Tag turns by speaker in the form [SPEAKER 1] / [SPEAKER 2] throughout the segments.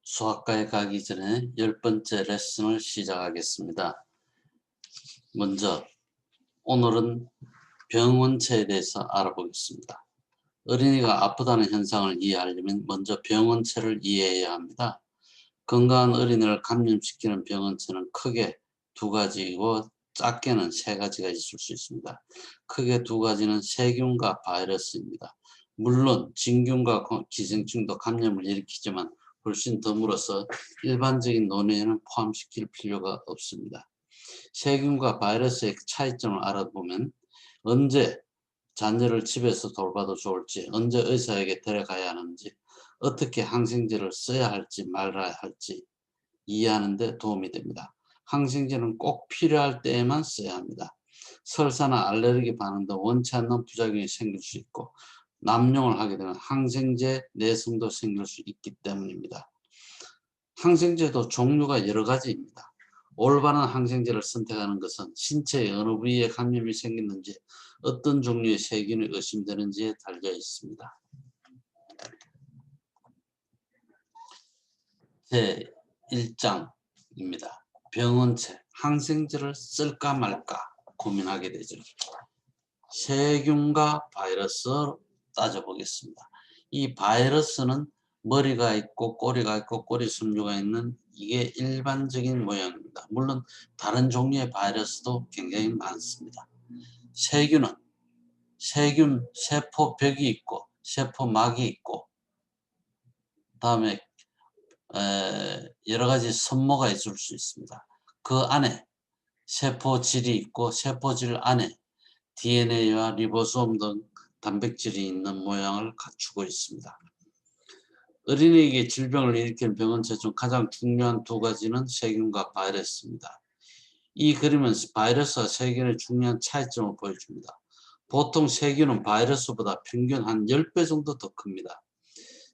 [SPEAKER 1] 수학과에 가기 전에 10번째 레슨을 시작하겠습니다. 먼저 오늘은 병원체에 대해서 알아보겠습니다. 어린이가 아프다는 현상을 이해하려면 먼저 병원체를 이해해야 합니다. 건강한 어린이를 감염시키는 병원체는 크게 두 가지이고 작게는 세 가지가 있을 수 있습니다. 크게 두 가지는 세균과 바이러스입니다. 물론 진균과 기생충도 감염을 일으키지만 훨씬 드물어서 일반적인 논의에는 포함시킬 필요가 없습니다. 세균과 바이러스의 차이점을 알아보면 언제 자녀를 집에서 돌봐도 좋을지, 언제 의사에게 데려가야 하는지, 어떻게 항생제를 써야 할지 말아야 할지 이해하는 데 도움이 됩니다. 항생제는 꼭 필요할 때에만 써야 합니다. 설사나 알레르기 반응도 원치 않는 부작용이 생길 수 있고 남용을 하게 되면 항생제 내성도 생길 수 있기 때문입니다. 항생제도 종류가 여러 가지입니다. 올바른 항생제를 선택하는 것은 신체의 어느 부위에 감염이 생겼는지 어떤 종류의 세균이 의심되는지에 달려 있습니다. 제1장입니다. 병원체, 항생제를 쓸까 말까 고민하게 되죠. 세균과 바이러스 따져보겠습니다. 이 바이러스는 머리가 있고 꼬리가 있고 꼬리 숨류가 있는 이게 일반적인 모양입니다. 물론 다른 종류의 바이러스도 굉장히 많습니다. 세균은 세균 세포벽이 있고 세포막이 있고 다음에 여러 가지 섬모가 있을 수 있습니다. 그 안에 세포질이 있고 세포질 안에 DNA와 리보솜 등 단백질이 있는 모양을 갖추고 있습니다. 어린이에게 질병을 일으키는 병원체 중 가장 중요한 두 가지는 세균과 바이러스입니다. 이 그림은 바이러스와 세균의 중요한 차이점을 보여줍니다. 보통 세균은 바이러스보다 평균 한 10배 정도 더 큽니다.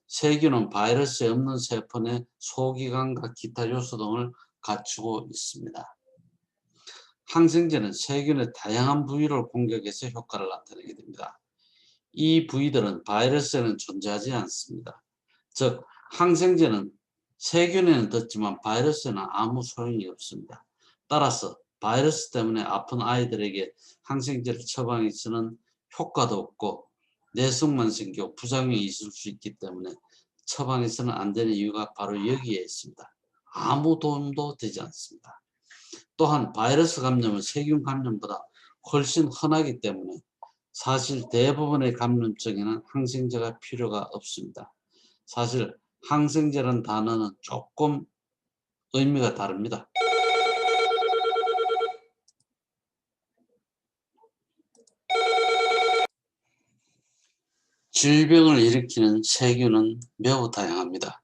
[SPEAKER 1] 세균은 바이러스에 없는 세포 내 소기관과 기타 요소 등을 갖추고 있습니다. 항생제는 세균의 다양한 부위를 공격해서 효과를 나타내게 됩니다. 이 부위들은 바이러스에는 존재하지 않습니다. 즉 항생제는 세균에는 듣지만 바이러스에는 아무 소용이 없습니다. 따라서 바이러스 때문에 아픈 아이들에게 항생제를 처방해서는 효과도 없고 내성만 생기고 부작용이 있을 수 있기 때문에 처방해서는 안 되는 이유가 바로 여기에 있습니다. 아무 도움도 되지 않습니다. 또한 바이러스 감염은 세균 감염보다 훨씬 흔하기 때문에 사실 대부분의 감염증에는 항생제가 필요가 없습니다. 사실 항생제라는 단어는 조금 의미가 다릅니다. 질병을 일으키는 세균은 매우 다양합니다.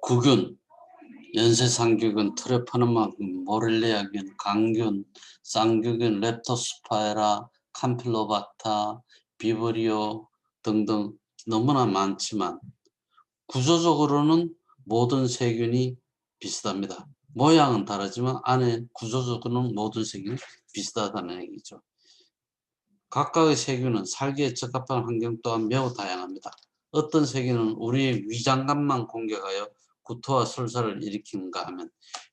[SPEAKER 1] 구균, 연쇄상균, 트레포너마균, 모렐리아균, 강균, 쌍균, 렙토스파이라, 캄필로바타, 비브리오 등등 너무나 많지만 구조적으로는 모든 세균이 비슷합니다. 모양은 다르지만 안에 구조적으로는 모든 세균이 비슷하다는 얘기죠. 각각의 세균은 살기에 적합한 환경 또한 매우 다양합니다. 어떤 세균은 우리의 위장관만 공격하여 구토와 설사를 일으키는가 하면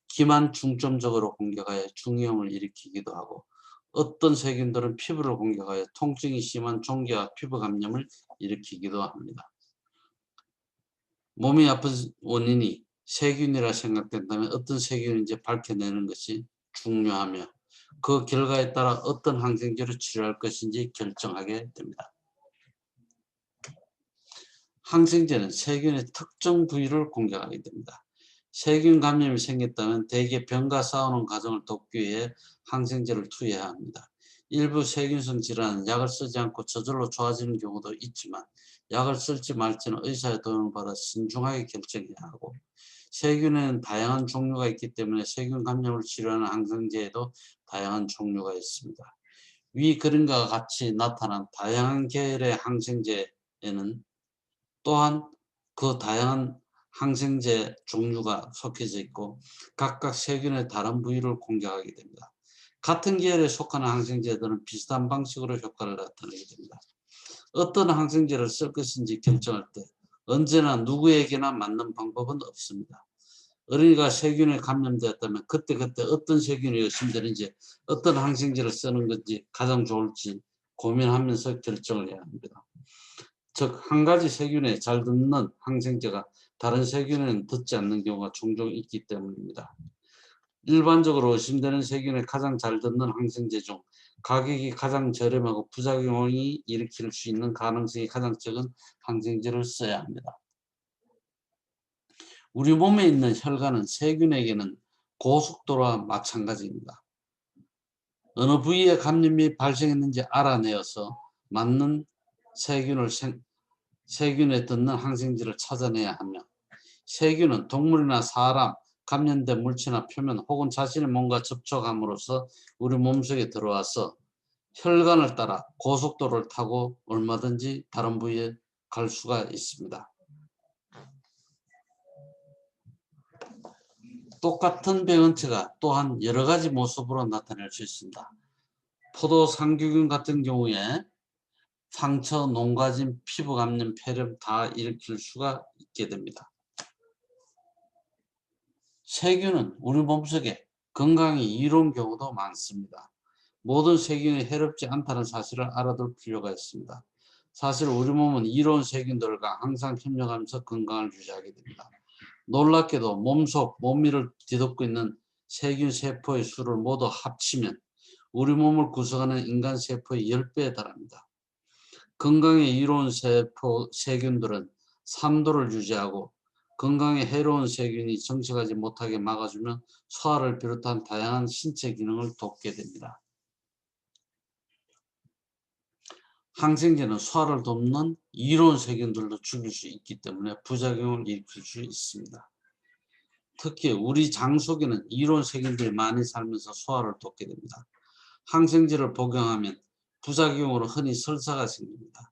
[SPEAKER 1] 기만 중점적으로 공격하여 중이염을 일으키기도 하고 어떤 세균들은 피부를 공격하여 통증이 심한 종기와 피부 감염을 일으키기도 합니다. 몸이 아픈 원인이 세균이라 생각된다면 어떤 세균인지 밝혀내는 것이 중요하며 그 결과에 따라 어떤 항생제로 치료할 것인지 결정하게 됩니다. 항생제는 세균의 특정 부위를 공격하게 됩니다. 세균 감염이 생겼다면 대개 병과 싸우는 과정을 돕기 위해 항생제를 투여해야 합니다. 일부 세균성 질환은 약을 쓰지 않고 저절로 좋아지는 경우도 있지만 약을 쓸지 말지는 의사의 도움을 받아 신중하게 결정해야 하고 세균에는 다양한 종류가 있기 때문에 세균 감염을 치료하는 항생제에도 다양한 종류가 있습니다. 위 그림과 같이 나타난 다양한 계열의 항생제에는 또한 그 다양한 항생제 종류가 속해져 있고 각각 세균의 다른 부위를 공격하게 됩니다. 같은 계열에 속하는 항생제들은 비슷한 방식으로 효과를 나타내게 됩니다. 어떤 항생제를 쓸 것인지 결정할 때 언제나 누구에게나 맞는 방법은 없습니다. 어린이가 세균에 감염되었다면 그때그때 어떤 세균이 의심되는지 어떤 항생제를 쓰는 건지 가장 좋을지 고민하면서 결정을 해야 합니다. 즉, 한 가지 세균에 잘 듣는 항생제가 다른 세균에는 듣지 않는 경우가 종종 있기 때문입니다. 일반적으로 의심되는 세균에 가장 잘 듣는 항생제 중 가격이 가장 저렴하고 부작용이 일으킬 수 있는 가능성이 가장 적은 항생제를 써야 합니다. 우리 몸에 있는 혈관은 세균에게는 고속도로와 마찬가지입니다. 어느 부위에 감염이 발생했는지 알아내어서 맞는 세균에 듣는 항생제를 찾아내야 하며, 세균은 동물이나 사람, 감염된 물체나 표면 혹은 자신의 몸과 접촉함으로써 우리 몸속에 들어와서 혈관을 따라 고속도로를 타고 얼마든지 다른 부위에 갈 수가 있습니다. 똑같은 병원체가 또한 여러 가지 모습으로 나타날 수 있습니다. 포도 상규균 같은 경우에 상처, 농가짐, 피부 감염, 폐렴 다 일으킬 수가 있게 됩니다. 세균은 우리 몸속에 건강에 이로운 경우도 많습니다. 모든 세균이 해롭지 않다는 사실을 알아둘 필요가 있습니다. 사실 우리 몸은 이로운 세균들과 항상 협력하면서 건강을 유지하게 됩니다. 놀랍게도 몸속, 몸위를 뒤덮고 있는 세균 세포의 수를 모두 합치면 우리 몸을 구성하는 인간 세포의 10배에 달합니다. 건강에 이로운 세균들은 산도를 유지하고 건강에 해로운 세균이 정식하지 못하게 막아주면 소화를 비롯한 다양한 신체 기능을 돕게 됩니다. 항생제는 소화를 돕는 이로운 세균들도 죽일 수 있기 때문에 부작용을 일으킬 수 있습니다. 특히 우리 장 속에는 이로운 세균들이 많이 살면서 소화를 돕게 됩니다. 항생제를 복용하면 부작용으로 흔히 설사가 생깁니다.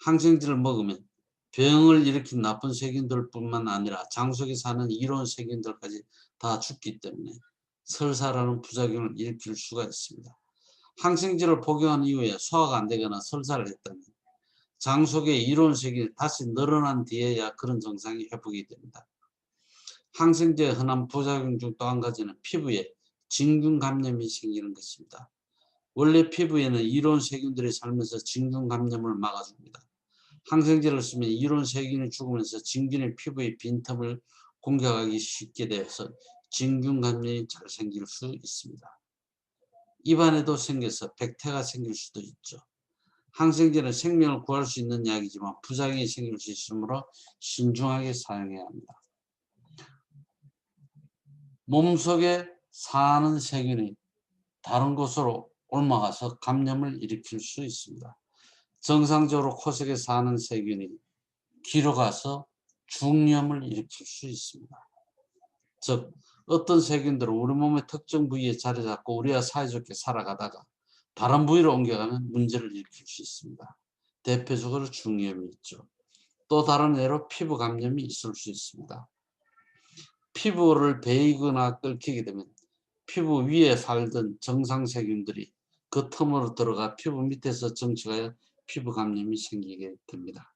[SPEAKER 1] 항생제를 먹으면 병을 일으킨 나쁜 세균들뿐만 아니라 장 속에 사는 이로운 세균들까지 다 죽기 때문에 설사라는 부작용을 일으킬 수가 있습니다. 항생제를 복용한 이후에 소화가 안 되거나 설사를 했다면 장 속에 이로운 세균이 다시 늘어난 뒤에야 그런 증상이 회복이 됩니다. 항생제의 흔한 부작용 중 또 한 가지는 피부에 진균 감염이 생기는 것입니다. 원래 피부에는 이로운 세균들이 살면서 진균 감염을 막아줍니다. 항생제를 쓰면 이로운 세균이 죽으면서 진균이 피부의 빈틈을 공격하기 쉽게 되어서 진균 감염이 잘 생길 수 있습니다. 입안에도 생겨서 백태가 생길 수도 있죠. 항생제는 생명을 구할 수 있는 약이지만 부작용이 생길 수 있으므로 신중하게 사용해야 합니다. 몸속에 사는 세균이 다른 곳으로 옮아가서 감염을 일으킬 수 있습니다. 정상적으로 코 속에 사는 세균이 귀로 가서 중염을 일으킬 수 있습니다. 즉, 어떤 세균들은 우리 몸의 특정 부위에 자리 잡고 우리와 사이좋게 살아가다가 다른 부위로 옮겨가면 문제를 일으킬 수 있습니다. 대표적으로 중염이 있죠. 또 다른 예로 피부 감염이 있을 수 있습니다. 피부를 베이거나 끓이게 되면 피부 위에 살던 정상 세균들이 그 틈으로 들어가 피부 밑에서 정치하여 피부 감염이 생기게 됩니다.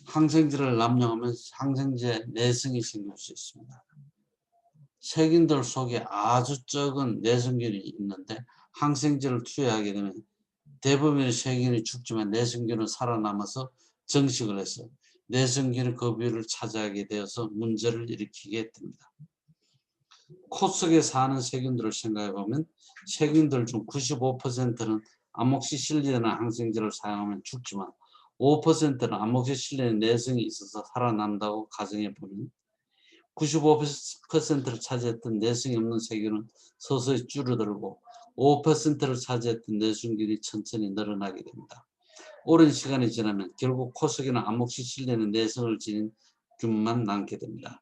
[SPEAKER 1] 항생제를 남용하면 항생제 내성이 생길 수 있습니다. 세균들 속에 아주 적은 내성균이 있는데 항생제를 투여하게 되면 대부분의 세균이 죽지만 내성균은 살아남아서 정식을 해서 내성균이 그 부위를 차지하게 되어서 문제를 일으키게 됩니다. 코 속에 사는 세균들을 생각해 보면 세균들 중 95%는 아목시실린이라는 항생제를 사용하면 죽지만 5%는 아목시실린의 내성이 있어서 살아난다고 가정해 보면 95%를 차지했던 내성이 없는 세균은 서서히 줄어들고 5%를 차지했던 내성균이 천천히 늘어나게 됩니다. 오랜 시간이 지나면 결국 코 속에는 아목시실린의 내성을 지닌 균만 남게 됩니다.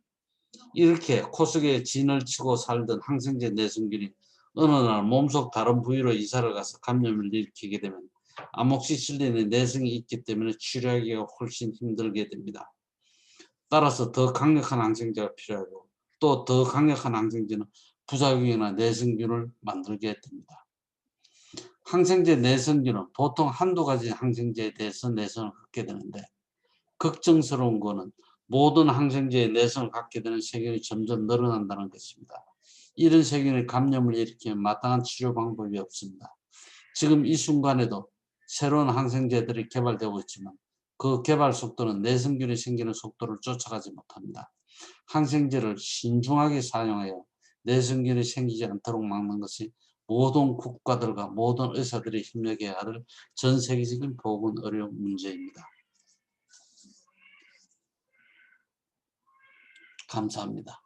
[SPEAKER 1] 이렇게 코 속에 진을 치고 살던 항생제 내성균이 어느 날 몸속 다른 부위로 이사를 가서 감염을 일으키게 되면 아목시실린의 내성이 있기 때문에 치료하기가 훨씬 힘들게 됩니다. 따라서 더 강력한 항생제가 필요하고 또 더 강력한 항생제는 부작용이나 내성균을 만들게 됩니다. 항생제 내성균은 보통 한두 가지 항생제에 대해서 내성을 갖게 되는데 걱정스러운 거는 모든 항생제에 내성을 갖게 되는 세균이 점점 늘어난다는 것입니다. 이런 세균의 감염을 일으키면 마땅한 치료 방법이 없습니다. 지금 이 순간에도 새로운 항생제들이 개발되고 있지만 그 개발 속도는 내성균이 생기는 속도를 쫓아가지 못합니다. 항생제를 신중하게 사용하여 내성균이 생기지 않도록 막는 것이 모든 국가들과 모든 의사들이 협력해야 할 전 세계적인 보건 의료 문제입니다. 감사합니다.